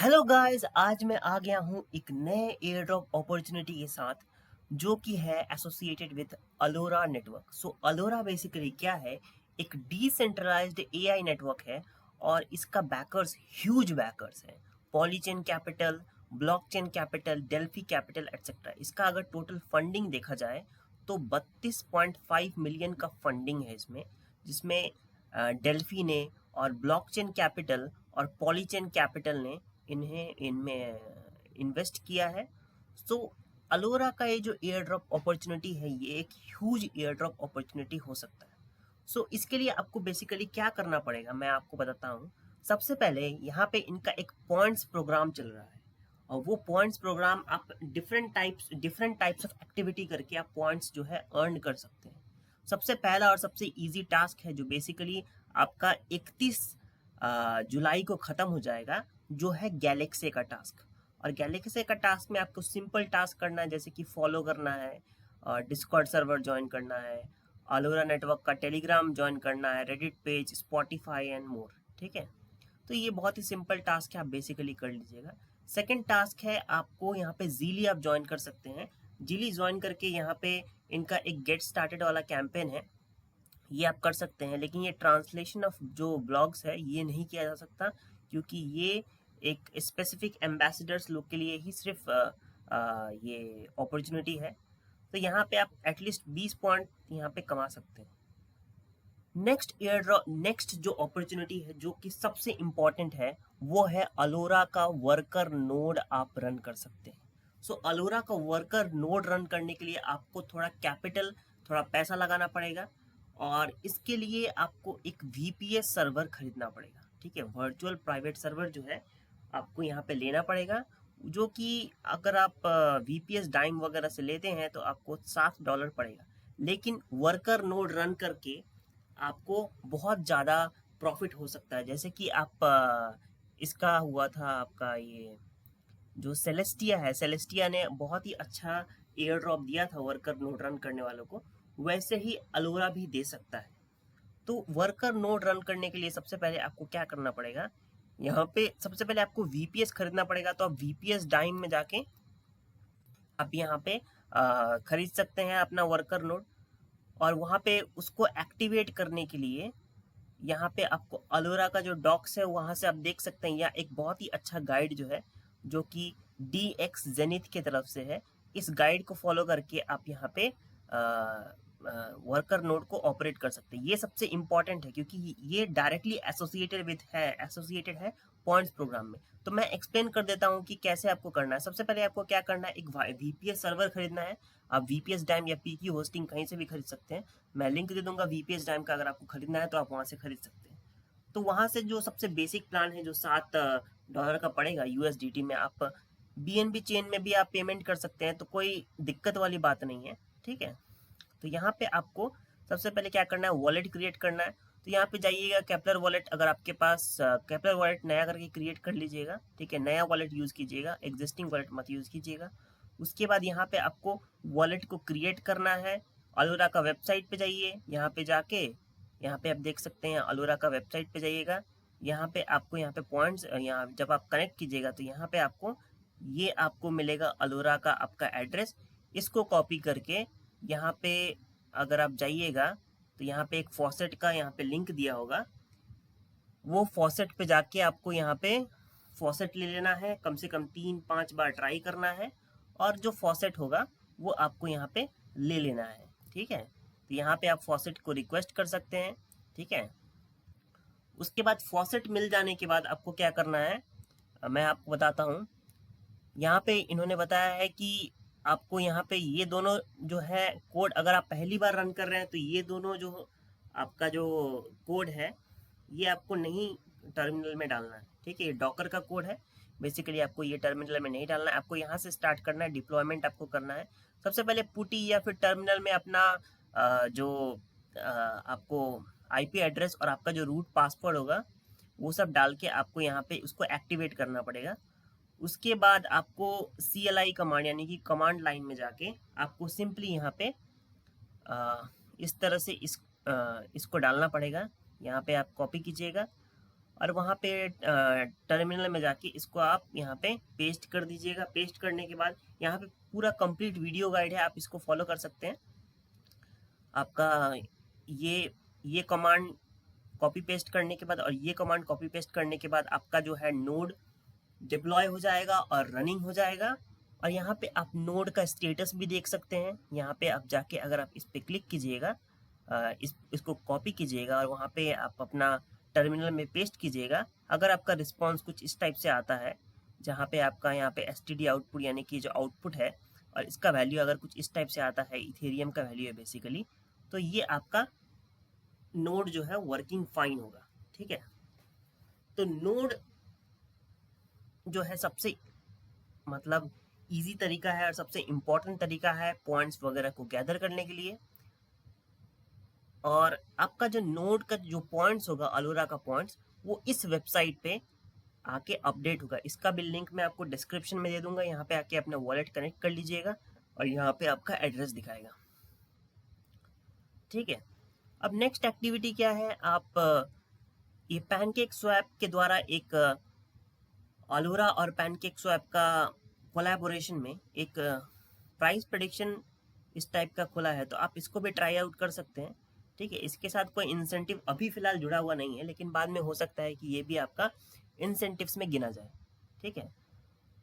Hello guys, आज मैं आ गया हूँ एक नए एयर ड्रॉप अपॉर्चुनिटी के साथ जो कि है associated with Ellora network. So Ellora basically क्या है, एक डिसेंट्रलाइज्ड एआई नेटवर्क है और इसका बैकर्स ह्यूज बैकर्स हैं। Polychain Capital, Blockchain Capital, Delphi Capital etcetera. इसका अगर टोटल फंडिंग देखा जाए तो 32.5 मिलियन का फंडिंग है इसमें, जिसमें डेल्फी ने और ब्लॉकचेन कैपिटल और पॉलीचेन कैपिटल ने इन्हें इनमें इन्वेस्ट किया है। सो अलोरा का ये जो एयर ड्रॉप अपॉर्चुनिटी है, ये एक ह्यूज एयर ड्रॉप अपॉर्चुनिटी हो सकता है। सो इसके लिए आपको बेसिकली क्या करना पड़ेगा, मैं आपको बताता हूँ। सबसे पहले यहाँ पे इनका एक पॉइंट्स प्रोग्राम चल रहा है और वो पॉइंट्स प्रोग्राम आप डिफरेंट टाइप्स ऑफ एक्टिविटी करके आप पॉइंट्स जो है अर्न कर सकते हैं। सबसे पहला और सबसे इजी टास्क है जो बेसिकली आपका 31 जुलाई को ख़त्म हो जाएगा, जो है गैलेक्सी का टास्क। और गैलेक्सी का टास्क में आपको सिंपल टास्क करना है, जैसे कि फॉलो करना है, डिस्कॉर्ड सर्वर ज्वाइन करना है, अलोरा नेटवर्क का टेलीग्राम ज्वाइन करना है, Reddit page, Spotify and more. ठीक है, तो ये बहुत ही सिंपल टास्क है, आप बेसिकली कर लीजिएगा। सेकंड टास्क है, आपको यहाँ पे जीली आप ज्वाइन कर सकते हैं। जीली ज्वाइन करके यहाँ पे इनका एक गेट स्टार्टेड वाला कैंपेन है, ये आप कर सकते हैं। लेकिन ये ट्रांसलेशन ऑफ जो ब्लॉग्स है ये नहीं किया जा सकता, क्योंकि ये एक स्पेसिफिक एम्बेसडर्स लोग के लिए ही सिर्फ ये अपॉर्चुनिटी है। तो यहाँ पे आप एटलीस्ट 20 पॉइंट यहाँ पे कमा सकते हैं। नेक्स्ट जो अपॉर्चुनिटी है, जो कि सबसे इम्पॉर्टेंट है, वो है अलोरा का वर्कर नोड आप रन कर सकते हैं। सो अलोरा का वर्कर नोड रन करने के लिए आपको थोड़ा कैपिटल, थोड़ा पैसा लगाना पड़ेगा और इसके लिए आपको एक वीपीएस सर्वर खरीदना पड़ेगा। ठीक है, वर्चुअल प्राइवेट सर्वर जो है आपको यहाँ पे लेना पड़ेगा, जो कि अगर आप वीपीएस डाइम वगैरह से लेते हैं तो आपको $7 पड़ेगा। लेकिन वर्कर नोड रन करके आपको बहुत ज़्यादा प्रॉफिट हो सकता है। जैसे कि आप इसका हुआ था आपका ये जो सेलेस्टिया है, सेलेस्टिया ने बहुत ही अच्छा एयर ड्रॉप दिया था वर्कर नोड रन करने वालों को, वैसे ही अलोरा भी दे सकता है। तो वर्कर नोड रन करने के लिए सबसे पहले आपको क्या करना पड़ेगा, यहाँ पे सबसे पहले आपको वीपीएस खरीदना पड़ेगा। तो आप वीपीएस डाइम में जाके आप यहाँ पे खरीद सकते हैं अपना वर्कर नोड, और वहाँ पे उसको एक्टिवेट करने के लिए यहाँ पे आपको अलोरा का जो डॉक्स है वहाँ से आप देख सकते हैं, या एक बहुत ही अच्छा गाइड जो है, जो कि DX जेनिथ की तरफ से है। इस गाइड को फॉलो करके आप यहाँ पे वर्कर नोड को ऑपरेट कर सकते हैं। ये सबसे इम्पॉर्टेंट है क्योंकि ये डायरेक्टली एसोसिएटेड है पॉइंट्स प्रोग्राम में। तो मैं एक्सप्लेन कर देता हूँ कि कैसे आपको करना है। सबसे पहले आपको क्या करना है, एक वीपीएस सर्वर खरीदना है। आप वीपीएस डाइम या पीक्यू होस्टिंग कहीं से भी खरीद सकते हैं, मैं लिंक दे दूंगा वीपीएस डाइम का। अगर आपको खरीदना है तो आप वहाँ से खरीद सकते हैं। तो वहाँ से जो सबसे बेसिक प्लान है जो $7 का पड़ेगा यूएसडीटी में, आप बीएनबी चेन में भी आप पेमेंट कर सकते हैं, तो कोई दिक्कत वाली बात नहीं है। ठीक है, तो यहाँ पे आपको सबसे पहले क्या करना है, वॉलेट क्रिएट करना है। तो यहाँ पे जाइएगा केपलर वॉलेट, अगर आपके पास केपलर वॉलेट नया करके क्रिएट कर लीजिएगा। ठीक है, नया वॉलेट यूज़ कीजिएगा, एग्जिस्टिंग वॉलेट मत यूज़ कीजिएगा। उसके बाद यहाँ पे आपको वॉलेट को क्रिएट करना है। अलोरा का वेबसाइट पे जाइए, यहाँ पे जाके यहाँ पे आप देख सकते हैं अलोरा का वेबसाइट पे जाइएगा। यहाँ पे आपको यहाँ पे पॉइंट्स, यहाँ जब आप कनेक्ट कीजिएगा तो यहाँ पे आपको मिलेगा अलोरा का आपका एड्रेस। इसको कॉपी करके यहाँ पे अगर आप जाइएगा तो यहाँ पे एक फॉसेट का यहाँ पे लिंक दिया होगा, वो फॉसेट पे जाके आपको यहाँ पे फॉसेट ले लेना है। कम से कम 3-5 बार ट्राई करना है और जो फॉसेट होगा वो आपको यहाँ पे ले लेना है। ठीक है, तो यहाँ पे आप फॉसेट को रिक्वेस्ट कर सकते हैं। ठीक है, उसके बाद फॉसेट मिल जाने के बाद आपको क्या करना है, मैं आपको बताता हूँ। यहाँ पे इन्होंने बताया है कि आपको यहाँ पे ये दोनों जो है कोड, अगर आप पहली बार रन कर रहे हैं तो ये दोनों जो आपका जो कोड है ये आपको नहीं टर्मिनल में डालना है। ठीक है, ये डॉकर का कोड है, बेसिकली आपको ये टर्मिनल में नहीं डालना है। आपको यहाँ से स्टार्ट करना है, डिप्लॉयमेंट आपको करना है। सबसे पहले पुटी या फिर टर्मिनल में अपना जो आपको आईपी एड्रेस और आपका जो रूट पासवर्ड होगा वो सब डाल के आपको यहाँ पे उसको एक्टिवेट करना पड़ेगा। उसके बाद आपको CLI कमांड यानी कि कमांड लाइन में जाके आपको सिंपली यहाँ पे इस तरह से इसको डालना पड़ेगा। यहाँ पे आप कॉपी कीजिएगा और वहाँ पे टर्मिनल में जाके इसको आप यहाँ पे पेस्ट कर दीजिएगा। पेस्ट करने के बाद यहाँ पे पूरा कंप्लीट वीडियो गाइड है, आप इसको फॉलो कर सकते हैं। आपका ये कमांड कॉपी पेस्ट करने के बाद और ये कमांड कॉपी पेस्ट करने के बाद आपका जो है नोड डिप्लॉय हो जाएगा और रनिंग हो जाएगा। और यहाँ पे आप नोड का स्टेटस भी देख सकते हैं। यहाँ पे आप जाके अगर आप इस पे क्लिक कीजिएगा, इसको कॉपी कीजिएगा और वहाँ पे आप अपना टर्मिनल में पेस्ट कीजिएगा। अगर आपका रिस्पॉन्स कुछ इस टाइप से आता है, जहाँ पे आपका यहाँ पे एसटीडी आउटपुट यानी कि जो आउटपुट है और इसका वैल्यू अगर कुछ इस टाइप से आता है, इथेरियम का वैल्यू है बेसिकली, तो ये आपका नोड जो है वर्किंग फाइन होगा। ठीक है, तो नोड जो है सबसे मतलब इजी तरीका है और सबसे इम्पोर्टेंट तरीका है पॉइंट्स वगैरह को गैदर करने के लिए। और आपका जो नोड का जो पॉइंट्स होगा, अलोरा का पॉइंट्स, वो इस वेबसाइट पे आके अपडेट होगा। इसका भी लिंक मैं आपको डिस्क्रिप्शन में दे दूंगा। यहाँ पे आके अपना वॉलेट कनेक्ट कर लीजिएगा और यहाँ पे आपका एड्रेस दिखाएगा। ठीक है, अब नेक्स्ट एक्टिविटी क्या है, आप ये पैनकेक स्वैप के द्वारा एक अलोरा और पैनकेक स्वैप का कोलैबोरेशन में एक प्राइस प्रेडिक्शन इस टाइप का खुला है, तो आप इसको भी ट्राई आउट कर सकते हैं। ठीक है, इसके साथ कोई इंसेंटिव अभी फिलहाल जुड़ा हुआ नहीं है, लेकिन बाद में हो सकता है कि ये भी आपका इंसेंटिव्स में गिना जाए। ठीक है,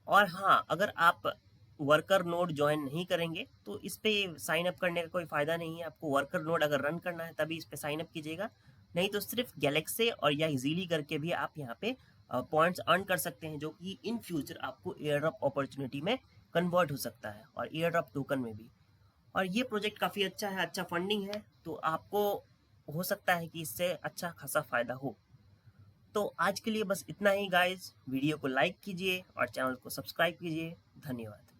और हाँ, अगर आप वर्कर नोड ज्वाइन नहीं करेंगे तो इस पे साइन अप करने का कोई फ़ायदा नहीं है। आपको वर्कर नोड अगर रन करना है तभी इस पे साइन अप कीजिएगा, नहीं तो सिर्फ गैलेक्सी और या इजीली करके भी आप यहाँ पे पॉइंट्स अर्न कर सकते हैं, जो कि इन फ्यूचर आपको एयर ड्रॉप अपॉर्चुनिटी में कन्वर्ट हो सकता है और एयर ड्रॉप टोकन में भी। और ये प्रोजेक्ट काफ़ी अच्छा है, अच्छा फंडिंग है, तो आपको हो सकता है कि इससे अच्छा खासा फ़ायदा हो। तो आज के लिए बस इतना ही गाइज। वीडियो को लाइक कीजिए और चैनल को सब्सक्राइब कीजिए। धन्यवाद।